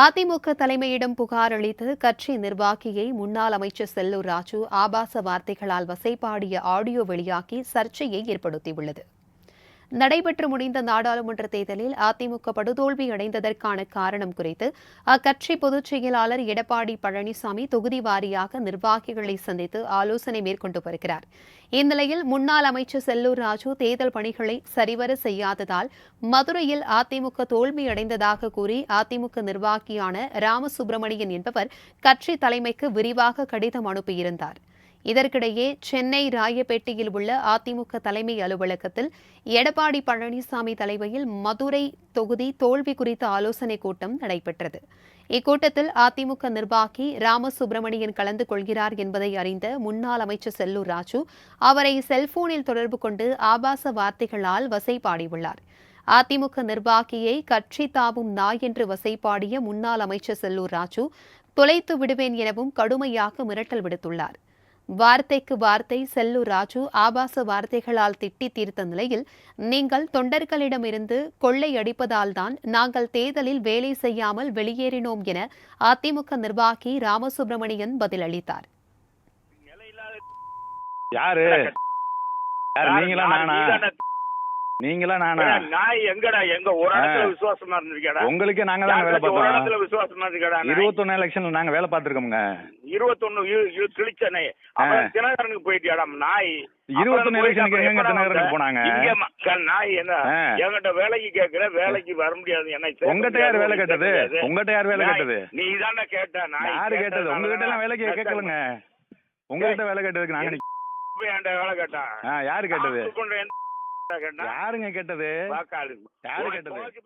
அதிமுக தலைமையிடம் புகார் அளித்து கட்சி நிர்வாகியை முன்னாள் அமைச்சர் செல்லூர் ராஜு ஆபாச வார்த்தைகளால் வசைபாடிய ஆடியோ வெளியாகி சர்ச்சையை ஏற்படுத்தியுள்ளது. நடைபெற்று முடிந்த நாடாளுமன்ற தேர்தலில் அதிமுக படுதோல்வி அடைந்ததற்கான காரணம் குறித்து அக்கட்சி பொதுச் செயலாளர் எடப்பாடி பழனிசாமி தொகுதி வாரியாக நிர்வாகிகளை சந்தித்து ஆலோசனை மேற்கொண்டு வருகிறார். இந்நிலையில் முன்னாள் அமைச்சர் செல்லூர் ராஜு தேர்தல் பணிகளை சரிவர செய்யாததால் மதுரையில் அதிமுக தோல்வியடைந்ததாக கூறி அதிமுக நிர்வாகியான ராமசுப்பிரமணியன் என்பவர் கட்சி தலைமைக்கு விரிவாக கடிதம் அனுப்பியிருந்தார். இதற்கிடையே சென்னை ராயப்பேட்டையில் உள்ள அதிமுக தலைமை அலுவலகத்தில் எடப்பாடி பழனிசாமி தலைமையில் மதுரை தொகுதி தோல்வி குறித்த ஆலோசனைக் கூட்டம் நடைபெற்றது. இக்கூட்டத்தில் அதிமுக நிர்வாகி ராமசுப்பிரமணியன் கலந்து கொள்கிறார் என்பதை அறிந்த முன்னாள் அமைச்சர் செல்லூர் ராஜு அவரை செல்போனில் தொடர்பு கொண்டு ஆபாச வார்த்தைகளால் வசைபாடியுள்ளார். அதிமுக நிர்வாகியை கட்சி தாவும் நாய் என்று வசைபாடிய முன்னாள் அமைச்சர் செல்லூர் ராஜு தொலைத்து விடுவேன் எனவும் கடுமையாக மிரட்டல் விடுத்துள்ளார். வார்த்தைக்கு வார்த்தை செல்லூர் ராஜு ஆபாச வார்த்தைகளால் திட்டி தீர்த்த நிலையில், நீங்கள் தொண்டர்களிடமிருந்து கொள்ளையடிப்பதால்தான் நாங்கள் தேர்தலில் வேலை செய்யாமல் வெளியேறினோம் என அதிமுக நிர்வாகி ராமசுப்பிரமணியன் பதிலளித்தார். நீங்களா நானா? நான் எங்கடா எங்க ஒரு இடத்துல விசுவாசமா இருந்திருக்கேடா? உங்களுக்கு நாங்க தான் வேலை பார்த்தோம். ஒரு இடத்துல விசுவாசமா இருக்கடா? 21 எலெக்ஷன்ல நாங்க வேலை பார்த்திருக்கோங்க. 21 கிழிச்சனே. அப்புறம் தினகரனுக்கு போயிட்டியாடா நாய்? 21 எலெக்ஷனுக்கு எங்க தினகரனுக்கு போனாங்க? நாய் என்ன என்கிட்ட வேலைக்கு கேக்குற, வேலைக்கு வர முடியாது. என்ன உங்ககிட்ட யார் வேலை கேட்டது? உங்ககிட்ட யார் வேலை கேட்டது? நீ தானே கேட்ட. நான் யாரு கேட்டது? உங்ககிட்ட எல்லாம் வேலைக்கு கேட்கலங்க. உங்ககிட்ட வேலை கேட்டதுக்கு நாங்க என்கிட்ட வேலை கேட்டான். யாரு கேட்டது? கேட்டா யாருங்க கேட்டது? வாக்காளு யாரு கேட்டது?